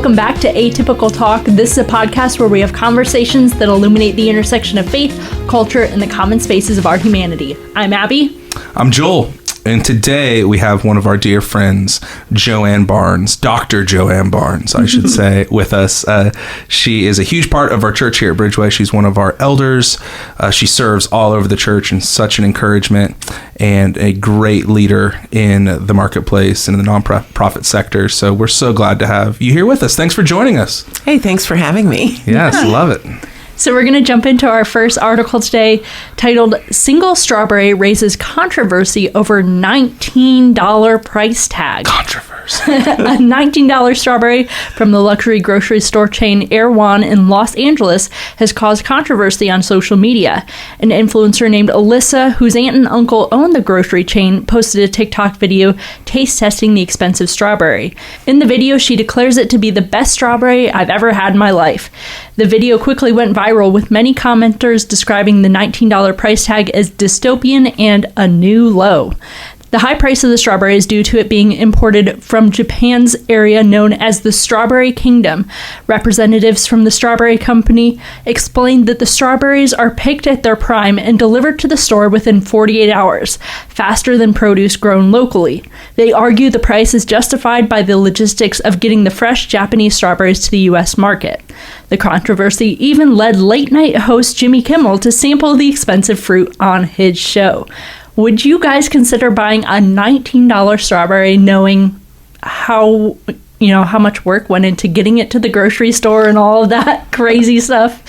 Welcome back to Atypical Talk. This is a podcast where we have conversations that illuminate the intersection of faith, culture, and the common spaces of our humanity. I'm Abby. I'm Joel. And today we have one of our dear friends, Joanne Barnes, Dr. Joanne Barnes, I should say, with us. She is a huge part of our church here at Bridgeway. She's one of our elders. She serves all over the church and such an encouragement and a great leader in the marketplace and in the nonprofit sector. So we're so glad to have you here with us. Thanks for joining us. Hey, thanks for having me. Yes, love it. So we're going to jump into our first article today titled Single Strawberry Raises Controversy Over $19 Price Tag. Controversy. A $19 strawberry from the luxury grocery store chain Erewhon in Los Angeles has caused controversy on social media. An influencer named Alyssa, whose aunt and uncle own the grocery chain, posted a TikTok video taste testing the expensive strawberry. In the video, she declares it to be the best strawberry I've ever had in my life. The video quickly went viral, with many commenters describing the $19 price tag as dystopian and a new low. The high price of the strawberry is due to it being imported from Japan's area known as the Strawberry Kingdom. Representatives from the Strawberry Company explained that the strawberries are picked at their prime and delivered to the store within 48 hours, faster than produce grown locally. They argue the price is justified by the logistics of getting the fresh Japanese strawberries to the U.S. market. The controversy even led late-night host Jimmy Kimmel to sample the expensive fruit on his show. Would you guys consider buying a $19 strawberry knowing how much work went into getting it to the grocery store and all of that crazy stuff?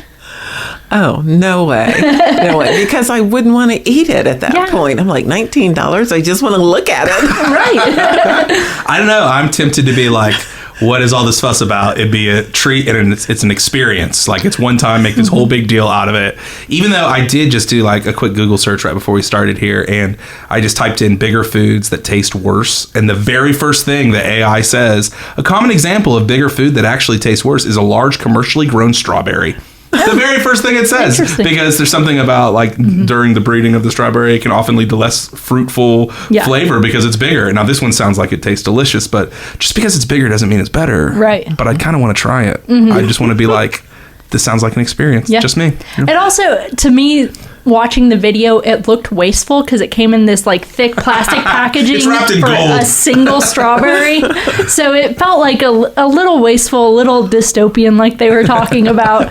Oh, no way. No way. Because I wouldn't want to eat it at that point. I'm like, $19? I just want to look at it. Right. I don't know. I'm tempted to be like, what is all this fuss about? It'd be a treat and it's an experience. Like, it's one time, make this whole big deal out of it. Even though I did just do like a quick Google search right before we started here, and I just typed in bigger foods that taste worse. And the very first thing that AI says, a common example of bigger food that actually tastes worse is a large commercially grown strawberry. The very first thing it says, because there's something about like during the breeding of the strawberry, it can often lead to less fruitful flavor because it's bigger. Now, this one sounds like it tastes delicious, but just because it's bigger doesn't mean it's better. Right. But I kind of want to try it. I just want to be like, this sounds like an experience. Yeah. Just me. You know? And also, to me, watching the video, it looked wasteful because it came in this like thick plastic packaging for a single strawberry. So it felt like a little wasteful, a little dystopian, like they were talking about.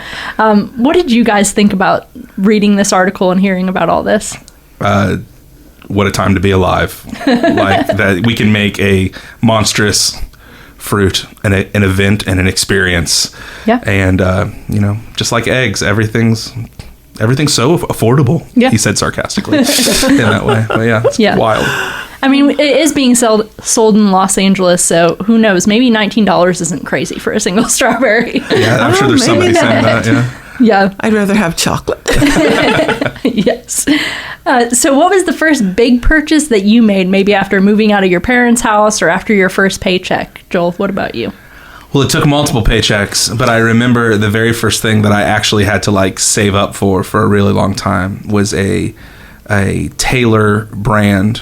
What did you guys think about reading this article and hearing about all this? What a time to be alive. Like that we can make a monstrous fruit and an event and an experience. Yeah. And, just like eggs, everything's so affordable, he said sarcastically in that way. But it's wild. I mean, it is being sold in Los Angeles, so who knows? Maybe $19 isn't crazy for a single strawberry. Yeah, I'm sure there's somebody saying that, Yeah. I'd rather have chocolate. Yes. So what was the first big purchase that you made, maybe after moving out of your parents' house or after your first paycheck? Joel, what about you? Well, it took multiple paychecks, but I remember the very first thing that I actually had to like save up for a really long time was a Taylor brand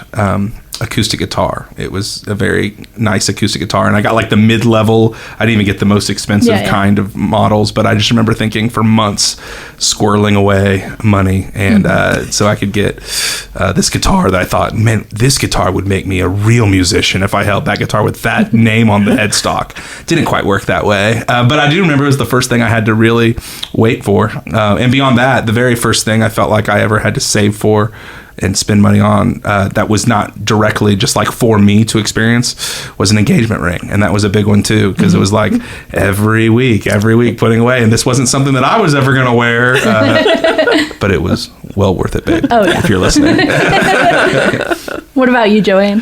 acoustic guitar. It was a very nice acoustic guitar, and I got like the mid-level. I didn't even get the most expensive kind of models, but I just remember thinking for months squirreling away money, and so I could get this guitar that I thought, man, this guitar would make me a real musician if I held that guitar with that name on the headstock. Didn't quite work that way, but I do remember it was the first thing I had to really wait for, and beyond that, the very first thing I felt like I ever had to save for and spend money on that was not directly just like for me to experience was an engagement ring. And that was a big one too, because it was like every week putting away. And this wasn't something that I was ever going to wear, but it was well worth it, babe, if you're listening. What about you, Joanne?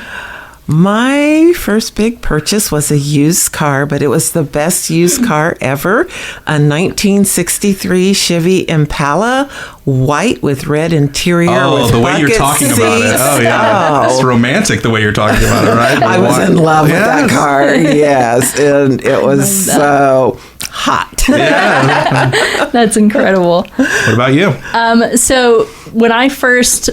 My first big purchase was a used car, but it was the best used car ever. A 1963 Chevy Impala, white with red interior. Oh, with the way you're talking about it. Oh, yeah. It's romantic the way you're talking about it, right? I was in love with that car, yes. And it was so hot. Yeah. That's incredible. What about you? So when I first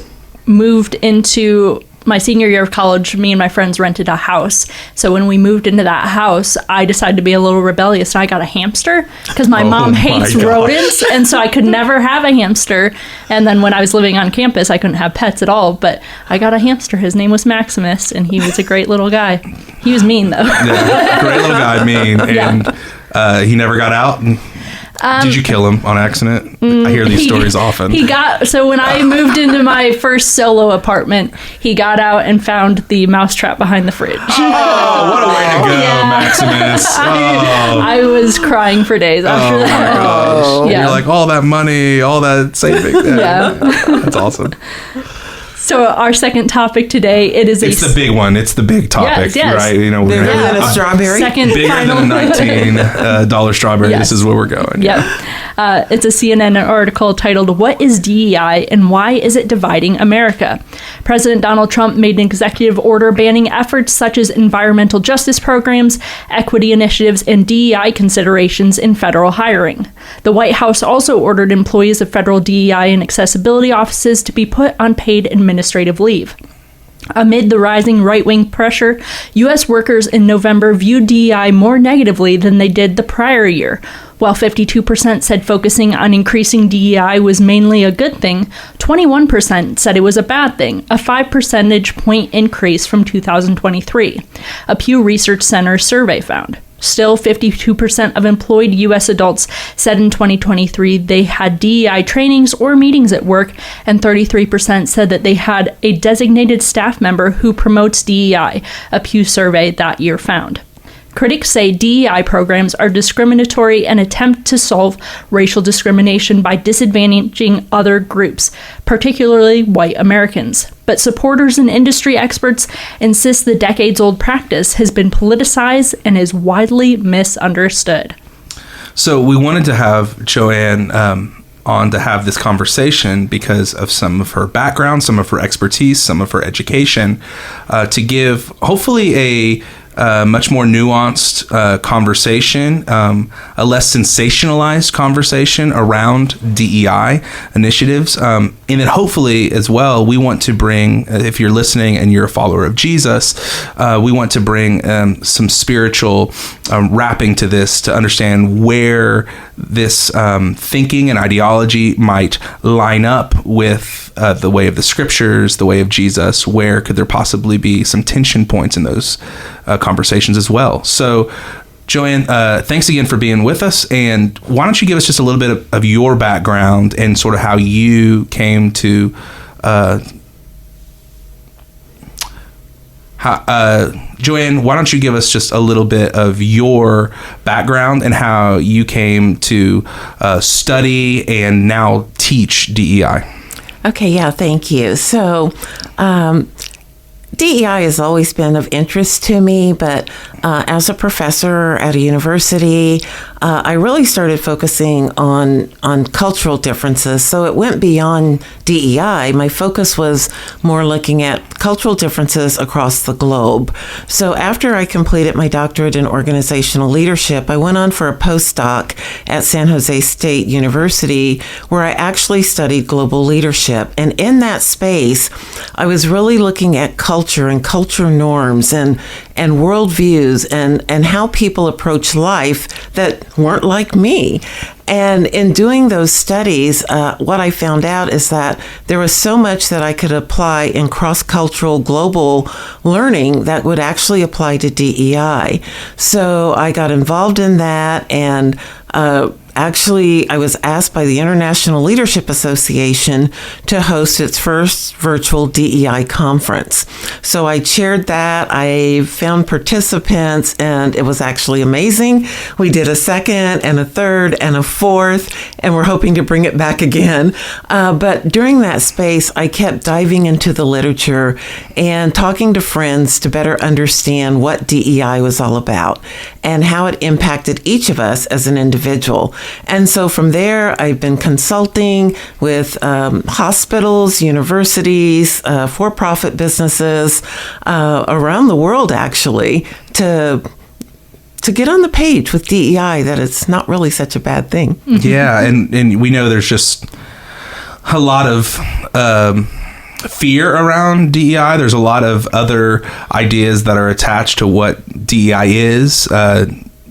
moved into my senior year of college, me and my friends rented a house. So when we moved into that house, I decided to be a little rebellious, and I got a hamster because my mom hates rodents, and so I could never have a hamster. And then when I was living on campus, I couldn't have pets at all, but I got a hamster. His name was Maximus, and he was a great little guy. He was mean, though. Yeah, great little guy, mean. And he never got out. Did you kill him on accident? I hear these stories often. So when I moved into my first solo apartment, he got out and found the mousetrap behind the fridge. Oh, what a way to go, Maximus. I was crying for days after that. Oh, my gosh. Yeah. You're like, all that money, all that saving. Yeah. That's awesome. So our second topic today, it's the big one. It's the big topic, yes. right? You know, Bigger than a strawberry. Bigger than a $19 strawberry. Yes. This is where we're going. Yep. It's a CNN article titled, "What is DEI and why is it dividing America?" President Donald Trump made an executive order banning efforts such as environmental justice programs, equity initiatives, and DEI considerations in federal hiring. The White House also ordered employees of federal DEI and accessibility offices to be put on paid administrative leave. Amid the rising right-wing pressure, U.S. workers in November viewed DEI more negatively than they did the prior year. While 52% said focusing on increasing DEI was mainly a good thing, 21% said it was a bad thing, a 5 percentage point increase from 2023, a Pew Research Center survey found. Still, 52% of employed U.S. adults said in 2023 they had DEI trainings or meetings at work, and 33% said that they had a designated staff member who promotes DEI, a Pew survey that year found. Critics say DEI programs are discriminatory and attempt to solve racial discrimination by disadvantaging other groups, particularly white Americans. But supporters and industry experts insist the decades-old practice has been politicized and is widely misunderstood. So we wanted to have Joanne on to have this conversation because of some of her background, some of her expertise, some of her education, to give hopefully a much more nuanced conversation, a less sensationalized conversation around DEI initiatives. And then hopefully as well, we want to bring, if you're listening and you're a follower of Jesus, we want to bring some spiritual wrapping to this to understand where this thinking and ideology might line up with the way of the scriptures, the way of Jesus. Where could there possibly be some tension points in those conversations as well? So, Joanne, thanks again for being with us. And why don't you give us just a little bit of your background and sort of how you came to Joanne, why don't you give us just a little bit of your background and how you came to study and now teach DEI? Okay, yeah, thank you. So, DEI has always been of interest to me, but as a professor at a university, I really started focusing on cultural differences. So it went beyond DEI. My focus was more looking at cultural differences across the globe. So after I completed my doctorate in organizational leadership, I went on for a postdoc at San Jose State University, where I actually studied global leadership. And in that space, I was really looking at culture and culture norms and worldviews and how people approach life that weren't like me. And in doing those studies, what I found out is that there was so much that I could apply in cross-cultural global learning that would actually apply to DEI. So I got involved in that, and actually, I was asked by the International Leadership Association to host its first virtual DEI conference. So I chaired that. I found participants, and it was actually amazing. We did a second and a third and a fourth, and we're hoping to bring it back again. But during that space, I kept diving into the literature and talking to friends to better understand what DEI was all about and how it impacted each of us as an individual. And so from there, I've been consulting with hospitals, universities, for-profit businesses around the world, actually, to get on the page with DEI, that it's not really such a bad thing. Yeah, and we know there's just a lot of fear around DEI. There's a lot of other ideas that are attached to what DEI is,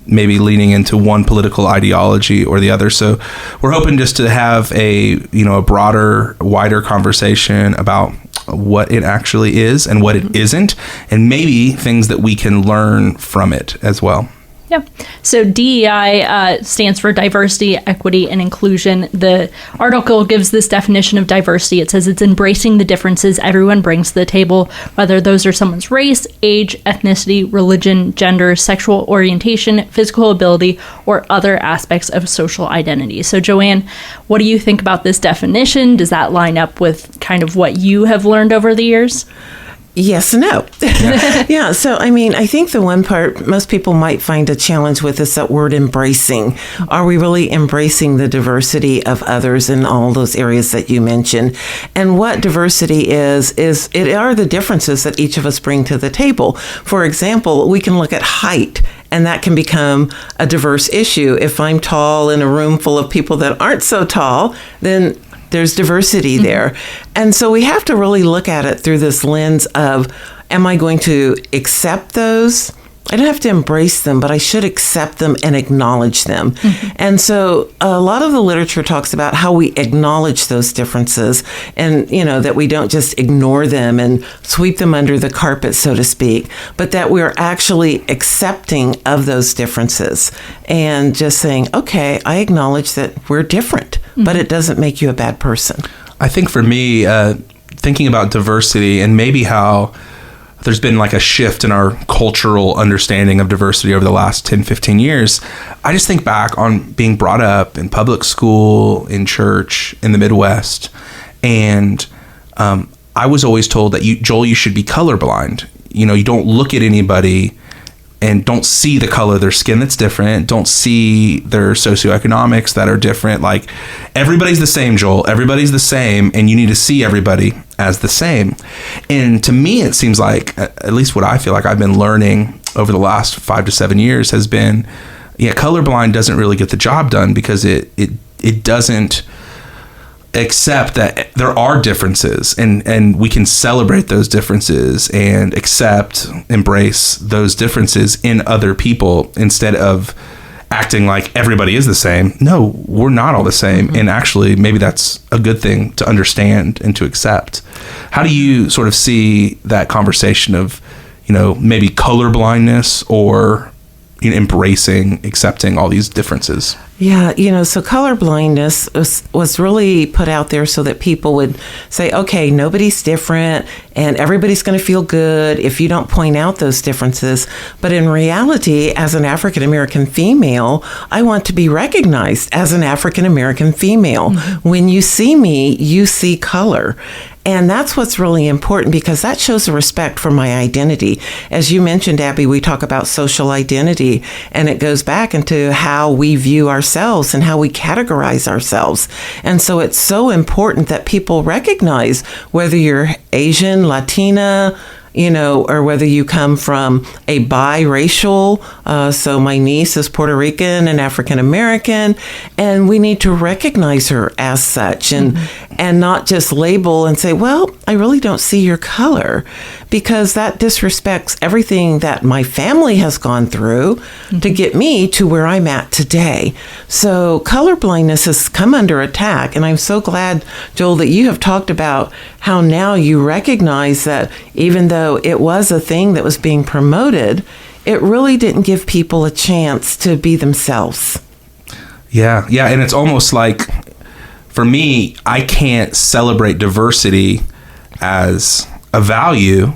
maybe leaning into one political ideology or the other. So we're hoping just to have a broader, wider conversation about what it actually is and what it isn't, and maybe things that we can learn from it as well. Yeah. So DEI stands for diversity, equity, and inclusion. The article gives this definition of diversity. It says it's embracing the differences everyone brings to the table, whether those are someone's race, age, ethnicity, religion, gender, sexual orientation, physical ability, or other aspects of social identity. So Joanne, what do you think about this definition? Does that line up with kind of what you have learned over the years? Yes and no. Yeah. So, I think the one part most people might find a challenge with is that word embracing. Are we really embracing the diversity of others in all those areas that you mentioned? And what diversity is it are the differences that each of us bring to the table. For example, we can look at height, and that can become a diverse issue. If I'm tall in a room full of people that aren't so tall, then there's diversity there. And so we have to really look at it through this lens of, am I going to accept those? I don't have to embrace them, but I should accept them and acknowledge them. And so a lot of the literature talks about how we acknowledge those differences and, that we don't just ignore them and sweep them under the carpet, so to speak, but that we're actually accepting of those differences and just saying, okay, I acknowledge that we're different, but it doesn't make you a bad person. I think for me, thinking about diversity and maybe how there's been like a shift in our cultural understanding of diversity over the last 10, 15 years. I just think back on being brought up in public school, in church, in the Midwest. And I was always told that, you should be colorblind. You don't look at anybody and don't see the color of their skin that's different. Don't see their socioeconomics that are different. Like, everybody's the same, Joel. Everybody's the same, and you need to see everybody as the same. And to me, it seems like, at least what I feel like I've been learning over the last 5 to 7 years has been, colorblind doesn't really get the job done because it doesn't accept that there are differences and we can celebrate those differences and embrace those differences in other people instead of acting like everybody is the same. No, we're not all the same. And actually, maybe that's a good thing to understand and to accept. How do you sort of see that conversation of, maybe colorblindness or accepting all these differences? Yeah, so color blindness was really put out there so that people would say, okay, nobody's different and everybody's going to feel good if you don't point out those differences. But in reality, as an African American female, I want to be recognized as an African American female. When you see me, you see color. And that's what's really important because that shows a respect for my identity. As you mentioned, Abby, we talk about social identity, and it goes back into how we view ourselves and how we categorize ourselves. And so it's so important that people recognize whether you're Asian, Latina, or whether you come from a biracial, so my niece is Puerto Rican and African American, and we need to recognize her as such and not just label and say, well, I really don't see your color, because that disrespects everything that my family has gone through to get me to where I'm at today. So colorblindness has come under attack, and I'm so glad, Joel, that you have talked about how now you recognize that even though it was a thing that was being promoted, it really didn't give people a chance to be themselves. Yeah. And it's almost like, for me, I can't celebrate diversity as a value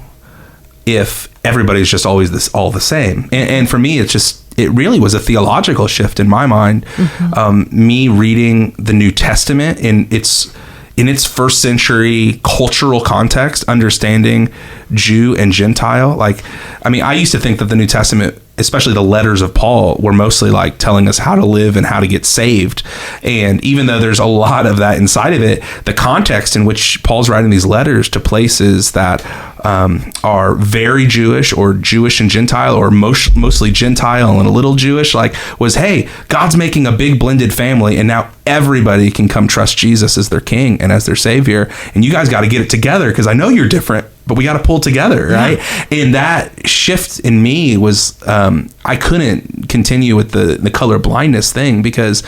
if everybody's just always all the same. And for me, it really was a theological shift in my mind. Me reading the New Testament in its first century cultural context, understanding Jew and Gentile. I used to think that the New Testament, especially the letters of Paul, were mostly like telling us how to live and how to get saved. And even though there's a lot of that inside of it, the context in which Paul's writing these letters to places that are very Jewish or Jewish and Gentile, or mostly Gentile and a little Jewish, like, was, hey, God's making a big blended family, and now everybody can come trust Jesus as their king and as their savior, and you guys got to get it together, because I know you're different, but we got to pull together, right? And that shift in me was, I couldn't continue with the color blindness thing, because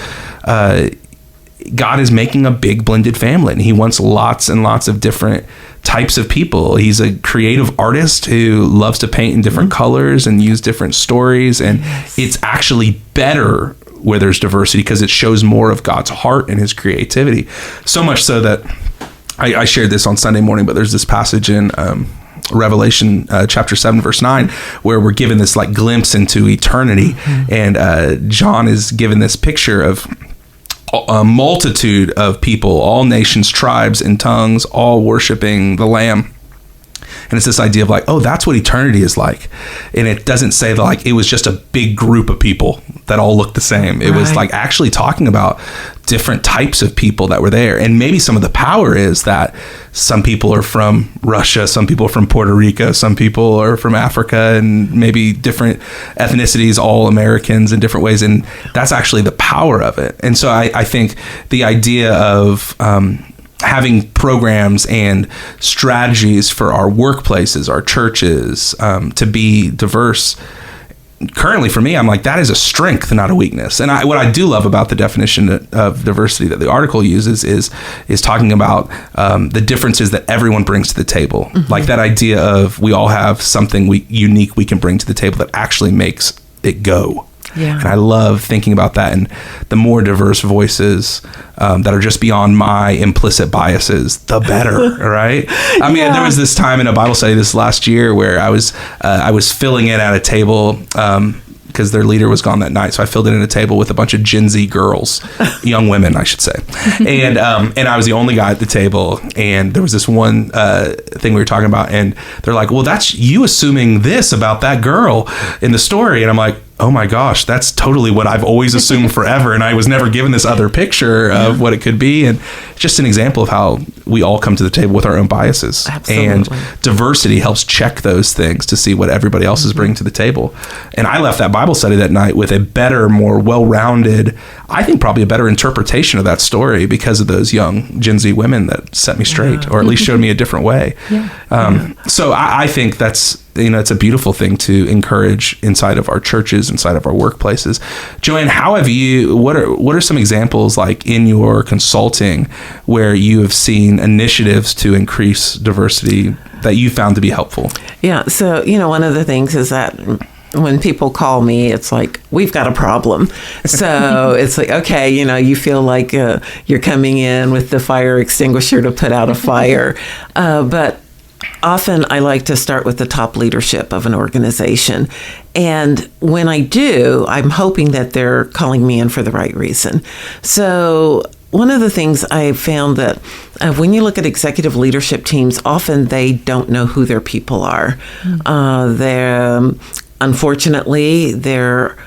God is making a big blended family, and he wants lots and lots of different types of people. He's a creative artist who loves to paint in different colors and use different stories, and it's actually better where there's diversity, because it shows more of God's heart and his creativity. So much so that I shared this on Sunday morning, but there's this passage in Revelation chapter 7 verse 9 where we're given this like glimpse into eternity, and John is given this picture of a multitude of people, all nations, tribes, and tongues, all worshiping the Lamb. And it's this idea of like, oh, that's what eternity is like. And it doesn't say that like it was just a big group of people that all looked the same. It was like actually talking about different types of people that were there. And maybe some of the power is that some people are from Russia, some people are from Puerto Rico, some people are from Africa, and maybe different ethnicities, all Americans in different ways. And that's actually the power of it. And so I think the idea of having programs and strategies for our workplaces, our churches, to be diverse. Currently, for me, I'm like, that is a strength, not a weakness. And what I do love about the definition of diversity that the article uses is talking about the differences that everyone brings to the table. Like that idea of we all have something unique we can bring to the table that actually makes it go. Yeah. And I love thinking about that, and the more diverse voices that are just beyond my implicit biases, the better, right? I mean, there was this time in a Bible study this last year where I was filling in at a table because their leader was gone that night. So I filled in at a table with a bunch of Gen Z girls, young women, I should say. And I was the only guy at the table. And there was this one thing we were talking about, and they're like, well, that's you assuming this about that girl in the story. And I'm like, oh my gosh, that's totally what I've always assumed forever. And I was never given this other picture of what it could be. And just an example of how we all come to the table with our own biases. Absolutely. And diversity helps check those things to see what everybody else is bringing to the table. And I left that Bible study that night with a better, more well-rounded, I think probably a better interpretation of that story because of those young Gen Z women that set me straight, or at least showed me a different way. So I think that's, it's a beautiful thing to encourage inside of our churches, inside of our workplaces. Joanne, what are some examples like in your consulting where you have seen initiatives to increase diversity that you found to be helpful? Yeah. So, one of the things is that when people call me, it's like, we've got a problem. So it's like, okay, you feel like you're coming in with the fire extinguisher to put out a fire. But often I like to start with the top leadership of an organization. And when I do, I'm hoping that they're calling me in for the right reason. So one of the things I found that when you look at executive leadership teams, often they don't know who their people are. Unfortunately, their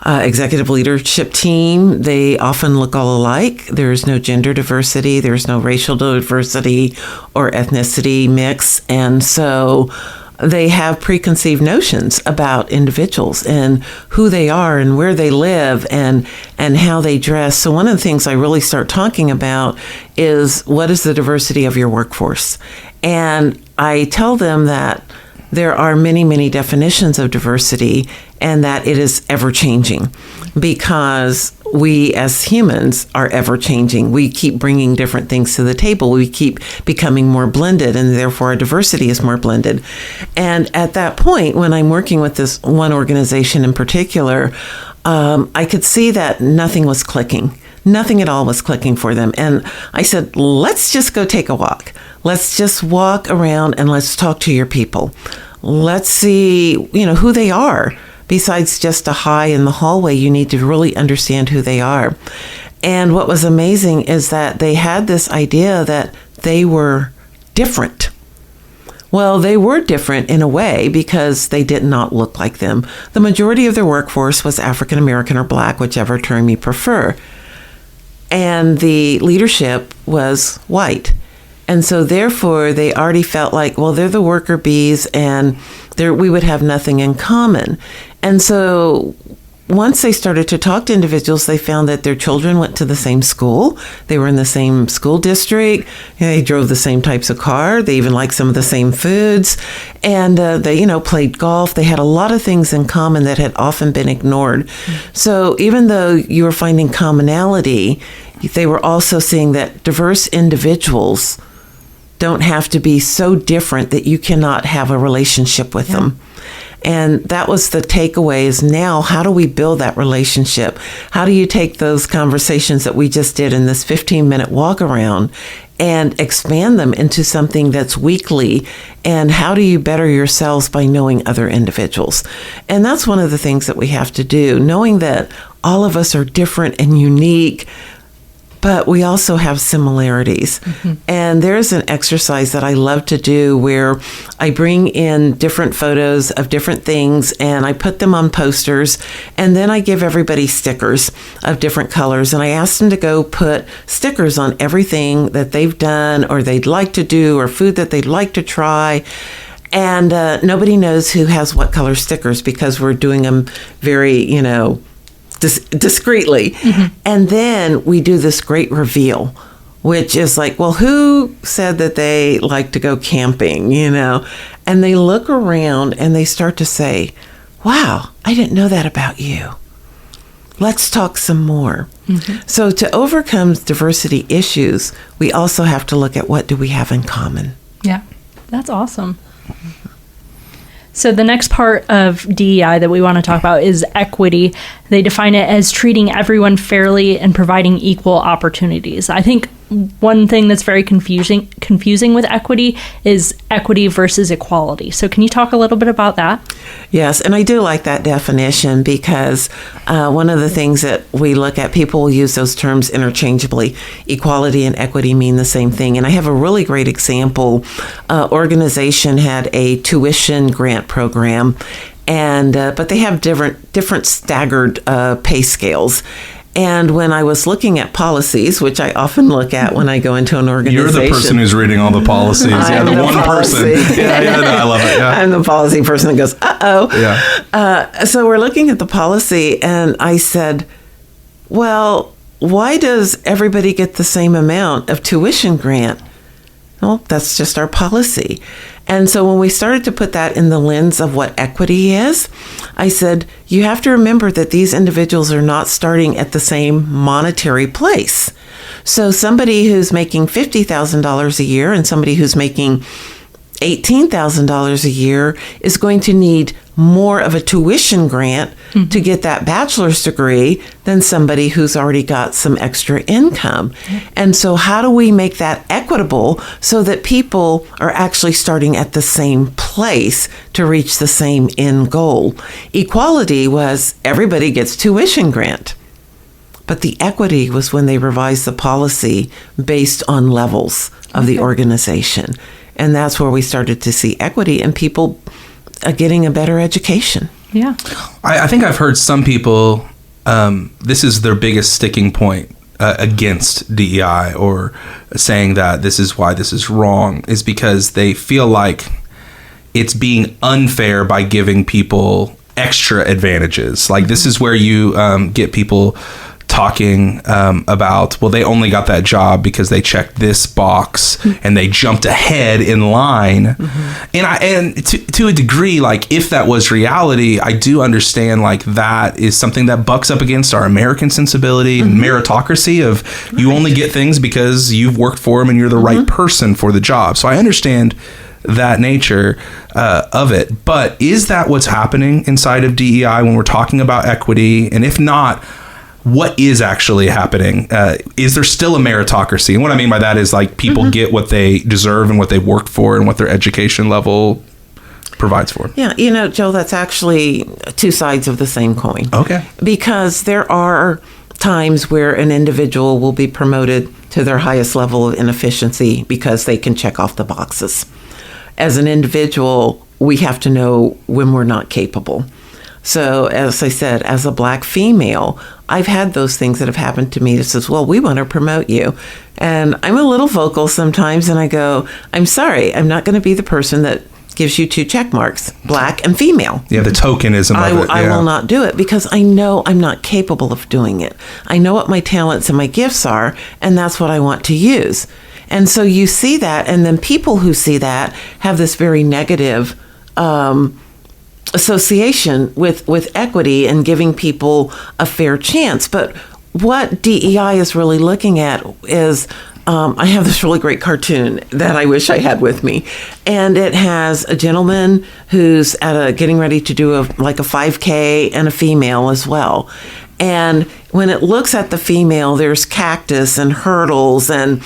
executive leadership team, they often look all alike. There's no gender diversity, there's no racial diversity or ethnicity mix. And so they have preconceived notions about individuals and who they are and where they live and how they dress. So one of the things I really start talking about is, what is the diversity of your workforce? And I tell them that there are many, many definitions of diversity, and that it is ever-changing because we as humans are ever-changing. We keep bringing different things to the table. We keep becoming more blended, and therefore our diversity is more blended. And at that point, when I'm working with this one organization in particular, I could see that nothing was clicking. Nothing at all was clicking for them. And I said, let's just go take a walk. Let's just walk around and let's talk to your people. Let's see, who they are. Besides just a hi in the hallway, you need to really understand who they are. And what was amazing is that they had this idea that they were different. Well, they were different in a way because they did not look like them. The majority of their workforce was African American or Black, whichever term you prefer. And the leadership was white. And so therefore, they already felt like, well, they're the worker bees and we would have nothing in common. And so once they started to talk to individuals, they found that their children went to the same school. They were in the same school district. They drove the same types of car. They even liked some of the same foods. And they, played golf. They had a lot of things in common that had often been ignored. So even though you were finding commonality, they were also seeing that diverse individuals don't have to be so different that you cannot have a relationship with them. And that was the takeaway is now, how do we build that relationship? How do you take those conversations that we just did in this 15-minute walk around and expand them into something that's weekly? And how do you better yourselves by knowing other individuals? And that's one of the things that we have to do, knowing that all of us are different and unique, but we also have similarities. And there's an exercise that I love to do where I bring in different photos of different things and I put them on posters, and then I give everybody stickers of different colors, and I ask them to go put stickers on everything that they've done or they'd like to do or food that they'd like to try. And nobody knows who has what color stickers because we're doing them very, discreetly. And then we do this great reveal, which is like, well, who said that they like to go camping, And they look around and they start to say, wow, I didn't know that about you. Let's talk some more. So to overcome diversity issues, we also have to look at what do we have in common. Yeah, that's awesome. So the next part of DEI that we want to talk about is equity. They define it as treating everyone fairly and providing equal opportunities. I think one thing that's very confusing with equity is equity versus equality. So can you talk a little bit about that? Yes, and I do like that definition because one of the things that we look at, people will use those terms interchangeably. Equality and equity mean the same thing. And I have a really great example. Organization had a tuition grant program, and but they have different staggered pay scales. And when I was looking at policies, which I often look at when I go into an organization. You're the person who's reading all the policies. Yeah, the one person. Yeah, no, I love it. Yeah. I'm the policy person that goes, uh-oh. Yeah. So we're looking at the policy, and I said, well, why does everybody get the same amount of tuition grant? Well, that's just our policy. And so when we started to put that in the lens of what equity is, I said, you have to remember that these individuals are not starting at the same monetary place. So somebody who's making $50,000 a year and somebody who's making $18,000 a year is going to need more of a tuition grant to get that bachelor's degree than somebody who's already got some extra income. And so how do we make that equitable so that people are actually starting at the same place to reach the same end goal? Equality was everybody gets tuition grant. But the equity was when they revised the policy based on levels of the organization. And that's where we started to see equity and people getting a better education. Yeah. I think I've heard some people, this is their biggest sticking point against DEI or saying that this is why this is wrong, is because they feel like it's being unfair by giving people extra advantages. Like this is where you get people talking about, well, they only got that job because they checked this box and they jumped ahead in line. And to a degree, like if that was reality, I do understand like that is something that bucks up against our American sensibility and meritocracy of you only get things because you've worked for them and you're the right person for the job. So I understand that nature of it. But is that what's happening inside of DEI when we're talking about equity? And if not, what is actually happening? Is there still a meritocracy? And what I mean by that is like people get what they deserve and what they've worked for and what their education level provides for. Yeah, Joe, that's actually two sides of the same coin. Okay. Because there are times where an individual will be promoted to their highest level of inefficiency because they can check off the boxes. As an individual, we have to know when we're not capable. So as I said, as a Black female, I've had those things that have happened to me that says, well, we want to promote you. And I'm a little vocal sometimes, and I go, I'm sorry, I'm not going to be the person that gives you 2 check marks, black and female. Yeah, the tokenism of it. I will not do it because I know I'm not capable of doing it. I know what my talents and my gifts are, and that's what I want to use. And so you see that, and then people who see that have this very negative association with equity and giving people a fair chance. But what DEI is really looking at is, I have this really great cartoon that I wish I had with me, and it has a gentleman who's getting ready to do a 5K and a female as well. And when it looks at the female, there's cactus and hurdles and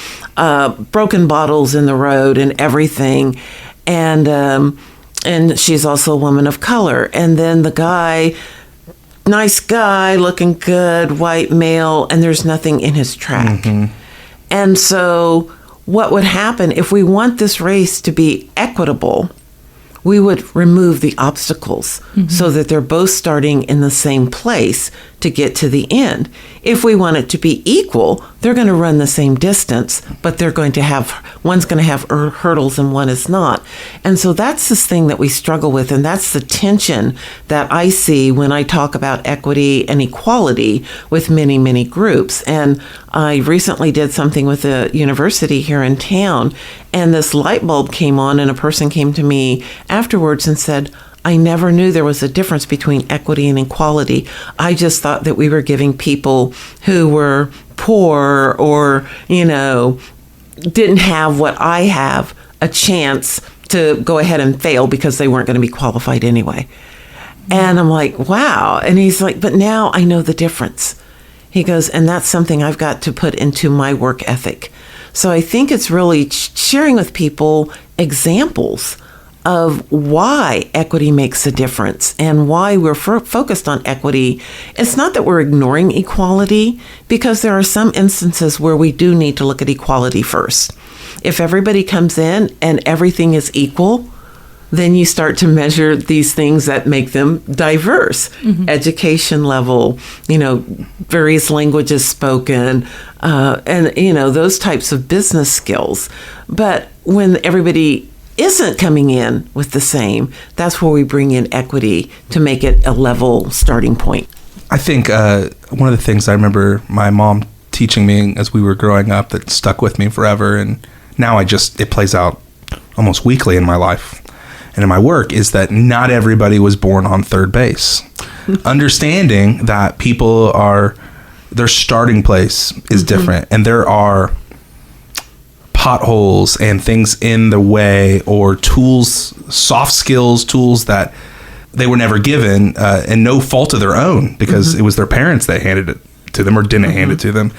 broken bottles in the road and everything. And she's also a woman of color. And then the guy, nice guy, looking good, white male, and there's nothing in his track. Mm-hmm. And so what would happen if we want this race to be equitable? We would remove the obstacles so that they're both starting in the same place to get to the end. If we want it to be equal, they're going to run the same distance, but they're going to have, one's going to have hurdles and one is not. And so that's this thing that we struggle with, and that's the tension that I see when I talk about equity and equality with many, many groups. And I recently did something with a university here in town, and this light bulb came on, and a person came to me afterwards and said, I never knew there was a difference between equity and equality. I just thought that we were giving people who were poor or, didn't have what I have a chance to go ahead and fail because they weren't going to be qualified anyway. And I'm like, wow. And he's like, but now I know the difference. He goes, and that's something I've got to put into my work ethic. So I think it's really sharing with people examples of why equity makes a difference and why we're focused on equity. It's not that we're ignoring equality, because there are some instances where we do need to look at equality first. If everybody comes in and everything is equal, then you start to measure these things that make them diverse. Mm-hmm. Education level, various languages spoken, and those types of business skills. But when everybody isn't coming in with the same, that's where we bring in equity to make it a level starting point. I think one of the things I remember my mom teaching me as we were growing up that stuck with me forever, and now it plays out almost weekly in my life and in my work, is that not everybody was born on third base. Understanding that their starting place is different, and there are potholes and things in the way, or tools, soft skills, tools that they were never given, and no fault of their own, because it was their parents that handed it to them or didn't hand it to them,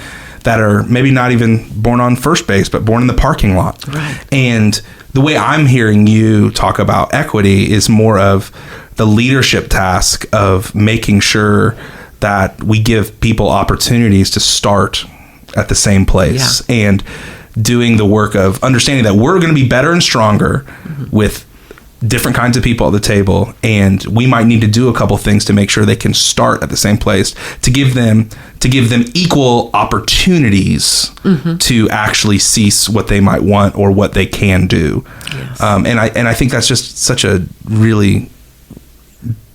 that are maybe not even born on first base, but born in the parking lot. Right. And the way I'm hearing you talk about equity is more of the leadership task of making sure that we give people opportunities to start at the same place, and doing the work of understanding that we're going to be better and stronger with different kinds of people at the table, and we might need to do a couple things to make sure they can start at the same place, to give them equal opportunities to actually seize what they might want or what they can do. Yes. And I think that's just such a really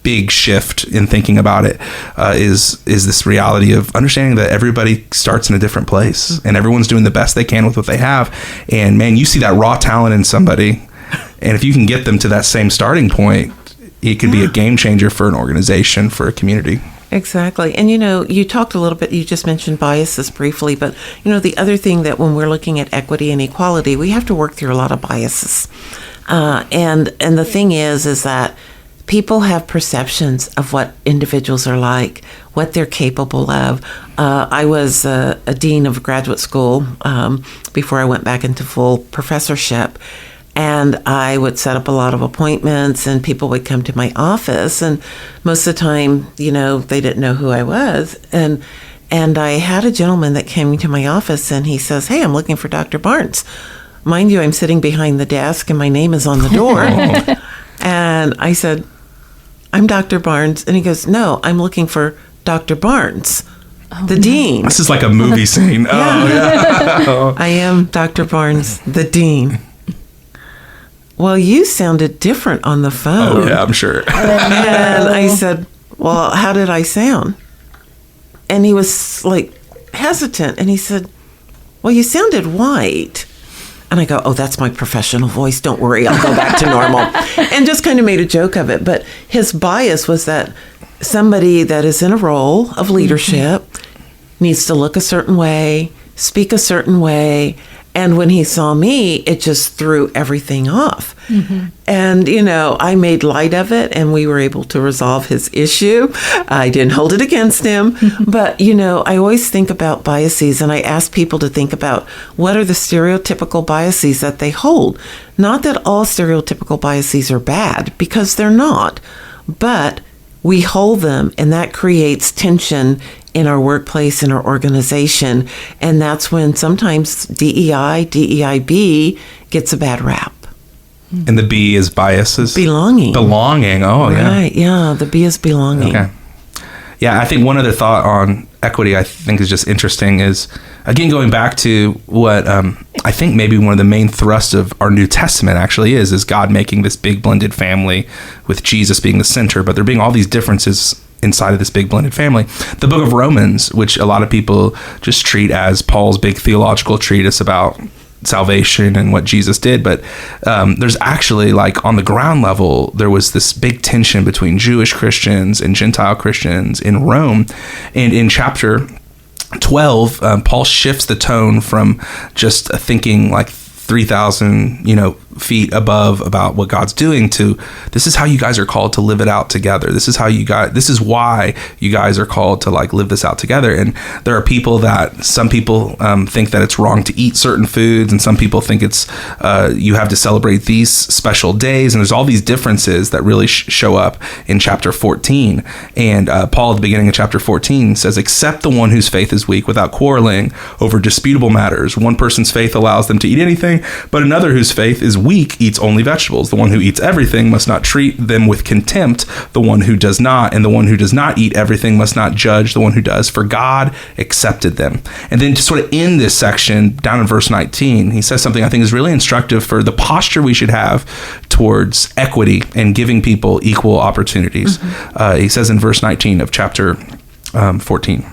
big shift in thinking about it, is this reality of understanding that everybody starts in a different place, and everyone's doing the best they can with what they have. And man, you see that raw talent in somebody, and if you can get them to that same starting point, it could be a game changer for an organization, for a community. Exactly. And you talked a little bit, you just mentioned biases briefly, but the other thing that when we're looking at equity and equality, we have to work through a lot of biases. And the thing is that people have perceptions of what individuals are like, what they're capable of. I was a dean of graduate school before I went back into full professorship, and I would set up a lot of appointments, and people would come to my office, and most of the time, they didn't know who I was. And I had a gentleman that came to my office, and he says, "Hey, I'm looking for Dr. Barnes." Mind you, I'm sitting behind the desk, and my name is on the door. And I said, "I'm Dr. Barnes." And he goes, "No, I'm looking for Dr. Barnes." the dean. This is like a movie scene. Oh, yeah. I am Dr. Barnes, the dean. Well, you sounded different on the phone. Oh, yeah, I'm sure. And I said, well, how did I sound? And he was like hesitant. And he said, well, you sounded white. And I go, oh, that's my professional voice. Don't worry, I'll go back to normal. And just kind of made a joke of it. But his bias was that somebody that is in a role of leadership needs to look a certain way, speak a certain way. And when he saw me, it just threw everything off. And, I made light of it, and we were able to resolve his issue. I didn't hold it against him. But, I always think about biases, and I ask people to think about what are the stereotypical biases that they hold. Not that all stereotypical biases are bad, because they're not. But we hold them, and that creates tension in our workplace, in our organization. And that's when sometimes DEI, DEIB gets a bad rap. And the B is biases? Belonging. Belonging. Oh, yeah. Right, yeah. The B is belonging. Okay. Yeah, I think one other thought on equity I think is just interesting is, again, going back to what I think maybe one of the main thrusts of our New Testament actually is God making this big blended family with Jesus being the center, but there being all these differences inside of this big blended family. The book of Romans, which a lot of people just treat as Paul's big theological treatise about salvation and what Jesus did, but there's actually, like, on the ground level, there was this big tension between Jewish Christians and Gentile Christians in Rome. And in chapter 12, Paul shifts the tone from just thinking like 3,000 feet above about what God's doing to, this is how you guys are called to live it out together. This is why you guys are called to like live this out together. And there are some people think that it's wrong to eat certain foods, and some people think it's you have to celebrate these special days, and there's all these differences that really show up in chapter 14. And Paul at the beginning of chapter 14 says, accept the one whose faith is weak without quarreling over disputable matters. One person's faith allows them to eat anything, but another whose faith is weak eats only vegetables. The one who eats everything must not treat them with contempt, the one who does not, and the one who does not eat everything must not judge the one who does, for God accepted them. And then to sort of end this section down in verse 19, he says something I think is really instructive for the posture we should have towards equity and giving people equal opportunities. He says in verse 19 of chapter 14,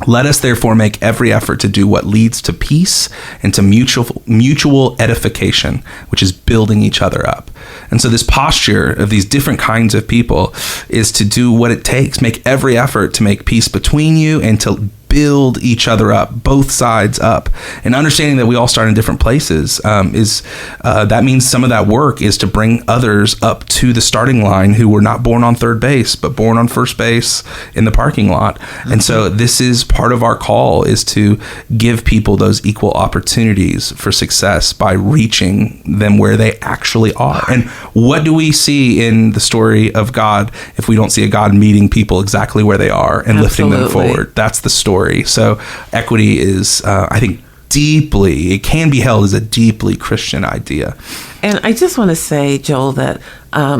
let us therefore make every effort to do what leads to peace and to mutual edification, which is building each other up. And so this posture of these different kinds of people is to do what it takes, make every effort to make peace between you and to build each other up, both sides up. And understanding that we all start in different places that means some of that work is to bring others up to the starting line who were not born on third base, but born on first base in the parking lot. And so this is part of our call, is to give people those equal opportunities for success by reaching them where they actually are. And what do we see in the story of God if we don't see a God meeting people exactly where they are and lifting them forward? That's the story. So equity is, I think, it can be held as a deeply Christian idea. And I just want to say, Joel, that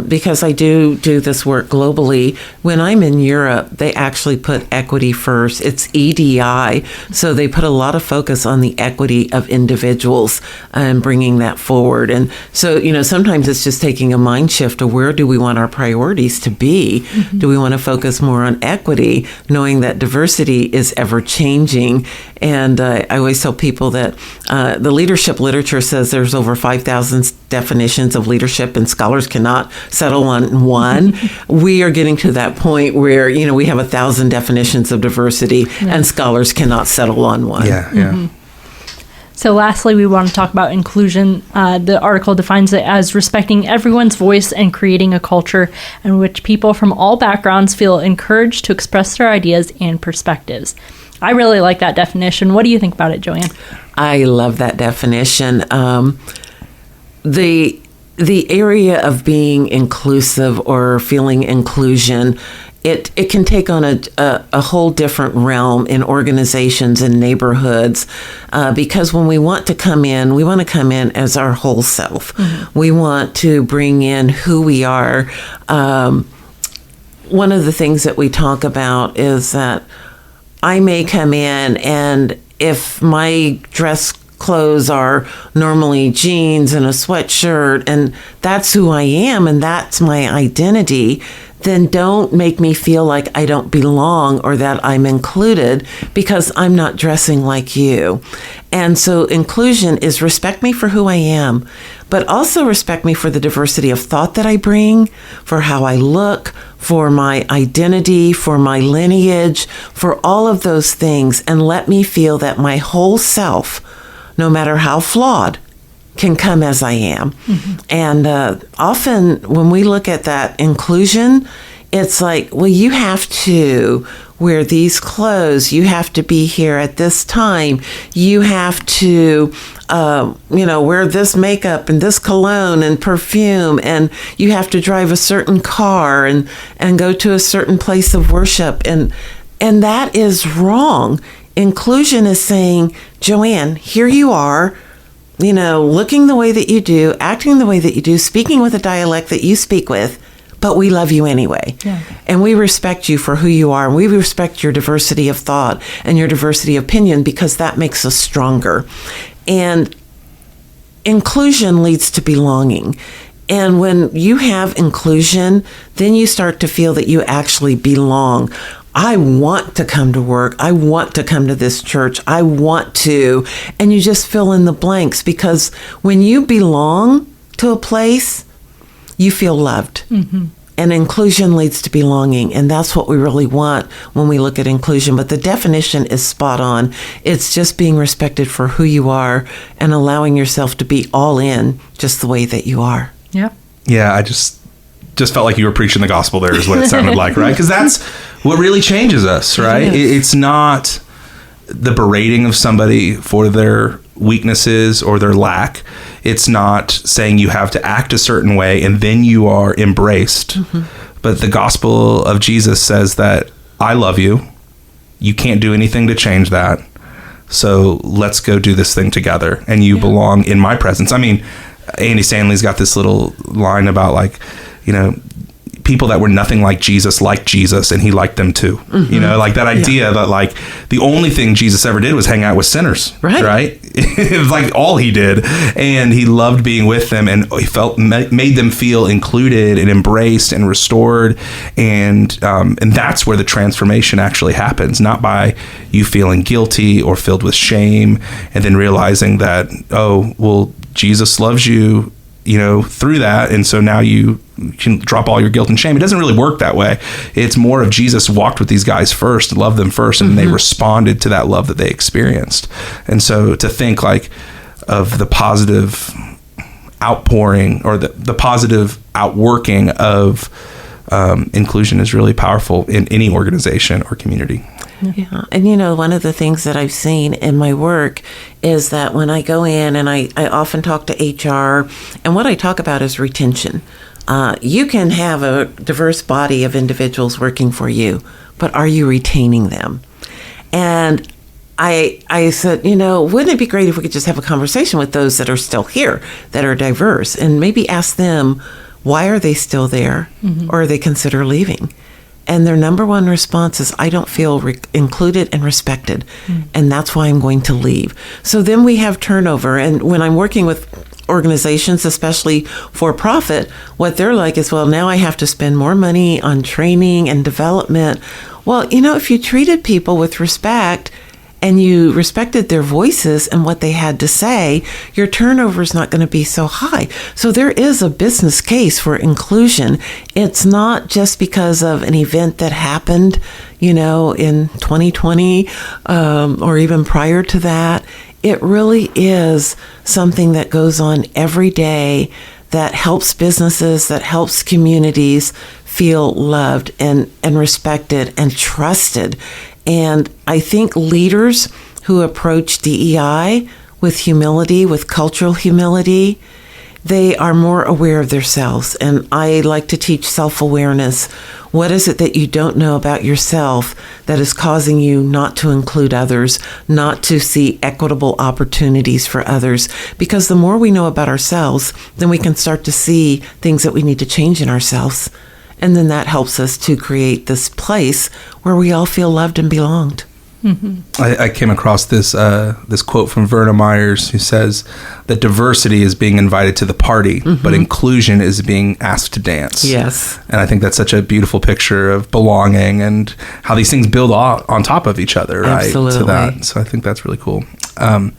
because I do this work globally, when I'm in Europe, they actually put equity first. It's EDI. So they put a lot of focus on the equity of individuals and bringing that forward. And so, sometimes it's just taking a mind shift of where do we want our priorities to be? Mm-hmm. Do we want to focus more on equity, knowing that diversity is ever changing? And I always tell people that the leadership literature says there's over 5,000 definitions of leadership, and scholars cannot settle on one. We are getting to that point where, we have 1,000 definitions of diversity, and scholars cannot settle on one. Yeah. Mm-hmm. So lastly, we want to talk about inclusion. The article defines it as respecting everyone's voice and creating a culture in which people from all backgrounds feel encouraged to express their ideas and perspectives. I really like that definition. What do you think about it, Joanne? I love that definition. The area of being inclusive or feeling inclusion, it can take on a whole different realm in organizations and neighborhoods, because when we want to come in as our whole self. Mm-hmm. We want to bring in who we are. One of the things that we talk about is that I may come in, and if my dress clothes are normally jeans and a sweatshirt, and that's who I am and that's my identity, then don't make me feel like I don't belong or that I'm included because I'm not dressing like you. And so inclusion is respect me for who I am, but also respect me for the diversity of thought that I bring, for how I look, for my identity, for my lineage, for all of those things, and let me feel that my whole self, no matter how flawed, can come as I am. Mm-hmm. And often when we look at that inclusion, it's like, well, you have to wear these clothes. You have to be here at this time. You have to, wear this makeup and this cologne and perfume. And you have to drive a certain car and go to a certain place of worship. And that is wrong. Inclusion is saying, Joanne, here you are, looking the way that you do, acting the way that you do, speaking with a dialect that you speak with, but we love you anyway. Yeah. And we respect you for who you are. And we respect your diversity of thought and your diversity of opinion because that makes us stronger. And inclusion leads to belonging. And when you have inclusion, then you start to feel that you actually belong. I want to come to work. I want to come to this church. I want to. And you just fill in the blanks because when you belong to a place, you feel loved. Mm-hmm. And inclusion leads to belonging. And that's what we really want when we look at inclusion. But the definition is spot on. It's just being respected for who you are and allowing yourself to be all in just the way that you are. Yeah. Yeah, I just felt like you were preaching the gospel there is what it sounded like, right? Because that's what really changes us, right? It's not the berating of somebody for their weaknesses or their lack. It's not saying you have to act a certain way and then you are embraced. Mm-hmm. But the gospel of Jesus says that I love you. You can't do anything to change that. So let's go do this thing together. And you belong in my presence. I mean, Andy Stanley's got this little line about people that were nothing like Jesus, and he liked them too. Mm-hmm. Like that idea that the only thing Jesus ever did was hang out with sinners, right? It was like all he did, and he loved being with them, and he made them feel included and embraced and restored, and that's where the transformation actually happens, not by you feeling guilty or filled with shame, and then realizing that, oh, well, Jesus loves you, through that. And so now you can drop all your guilt and shame. It doesn't really work that way. It's more of Jesus walked with these guys first, loved them first, and they responded to that love that they experienced. And so to think of the positive outpouring or the positive outworking of inclusion is really powerful in any organization or community. Yeah. And one of the things that I've seen in my work is that when I go in and I often talk to HR, and what I talk about is retention. You can have a diverse body of individuals working for you, but are you retaining them? And I said, wouldn't it be great if we could just have a conversation with those that are still here, that are diverse, and maybe ask them, why are they still there? Mm-hmm. Or are they consider leaving? And their number one response is, I don't feel included and respected. Mm. And that's why I'm going to leave. So then we have turnover. And when I'm working with organizations, especially for profit, what they're like is, well, now I have to spend more money on training and development. Well, if you treated people with respect and you respected their voices and what they had to say, your turnover is not going to be so high. So there is a business case for inclusion. It's not just because of an event that happened, in 2020 or even prior to that. It really is something that goes on every day that helps businesses, that helps communities feel loved and respected and trusted. And I think leaders who approach DEI with humility, with cultural humility, they are more aware of themselves. And I like to teach self-awareness. What is it that you don't know about yourself that is causing you not to include others, not to see equitable opportunities for others? Because the more we know about ourselves, then we can start to see things that we need to change in ourselves. And then that helps us to create this place where we all feel loved and belonged. I came across this this quote from Verna Myers, who says that diversity is being invited to the party, but inclusion is being asked to dance. Yes. And I think that's such a beautiful picture of belonging and how these things build on top of each other, right? Absolutely. To that. So I think that's really cool. And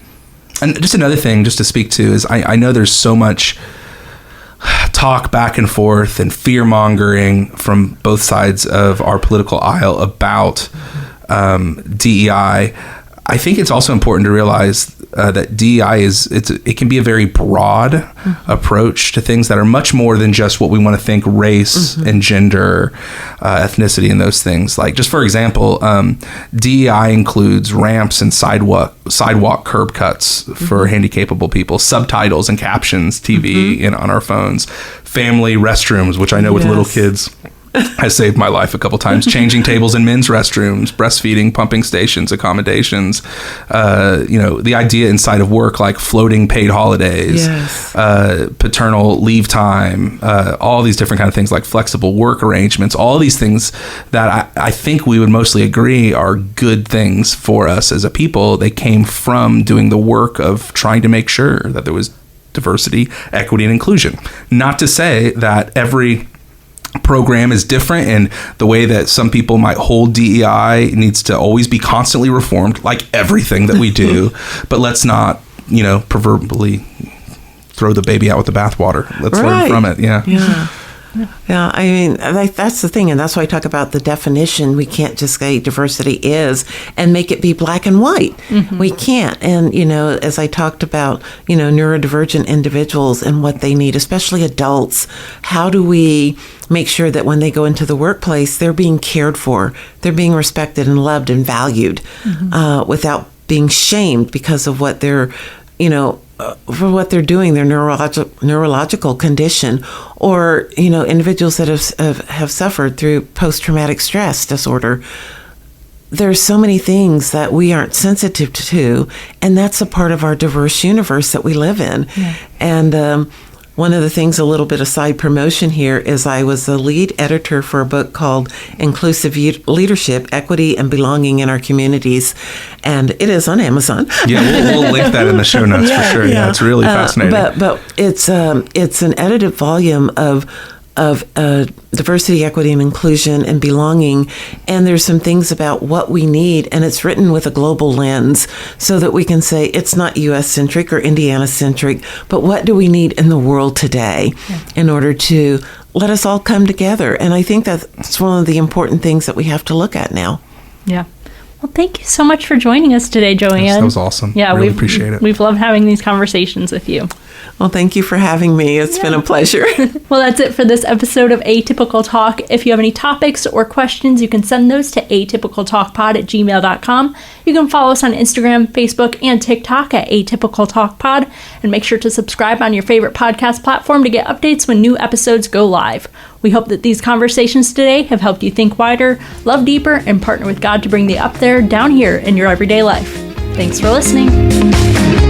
just another thing just to speak to is I know there's so much talk back and forth and fear-mongering from both sides of our political aisle about DEI. I think it's also important to realize that DEI it can be a very broad approach to things that are much more than just what we want to think race and gender, ethnicity, and those things. Like, just for example, DEI includes ramps and sidewalk curb cuts for handicapable people, subtitles and captions, TV on our phones, family restrooms, which I know with little kids has saved my life a couple times. Changing tables in men's restrooms, breastfeeding, pumping stations, accommodations. The idea inside of work, like floating paid holidays, paternal leave time, all these different kind of things, like flexible work arrangements. All these things that I think we would mostly agree are good things for us as a people. They came from doing the work of trying to make sure that there was diversity, equity, and inclusion. Not to say that every program is different, and the way that some people might hold DEI needs to always be constantly reformed, like everything that we do. But let's not, proverbially throw the baby out with the bathwater. Let's learn from it. Yeah, I mean, that's the thing, and that's why I talk about the definition. We can't just say diversity is and make it be black and white. We can't. And, as I talked about, neurodivergent individuals and what they need, especially adults, how do we make sure that when they go into the workplace, they're being cared for, they're being respected and loved and valued without being shamed because of what they're, for what they're doing, their neurological condition, or individuals that have suffered through post-traumatic stress disorder. There's so many things that we aren't sensitive to, and that's a part of our diverse universe that we live in. And one of the things, a little bit of side promotion here, is I was the lead editor for a book called Inclusive Leadership, Equity, and Belonging in Our Communities. And it is on Amazon. Yeah, we'll link that in the show notes for sure. Yeah, it's really fascinating. But it's an edited volume of diversity, equity, and inclusion and belonging. And there's some things about what we need, and it's written with a global lens so that we can say it's not U.S.-centric or Indiana-centric, but what do we need in the world today in order to let us all come together? And I think that's one of the important things that we have to look at now. Yeah. Well, thank you so much for joining us today, Joanne. That was awesome. Yeah, we really appreciate it. We've loved having these conversations with you. Well, thank you for having me. It's been a pleasure. Well, that's it for this episode of Atypical Talk. If you have any topics or questions, you can send those to atypicaltalkpod@gmail.com. You can follow us on Instagram, Facebook, and TikTok at Atypical Talk Pod. And make sure to subscribe on your favorite podcast platform to get updates when new episodes go live. We hope that these conversations today have helped you think wider, love deeper, and partner with God to bring the up there down here in your everyday life. Thanks for listening.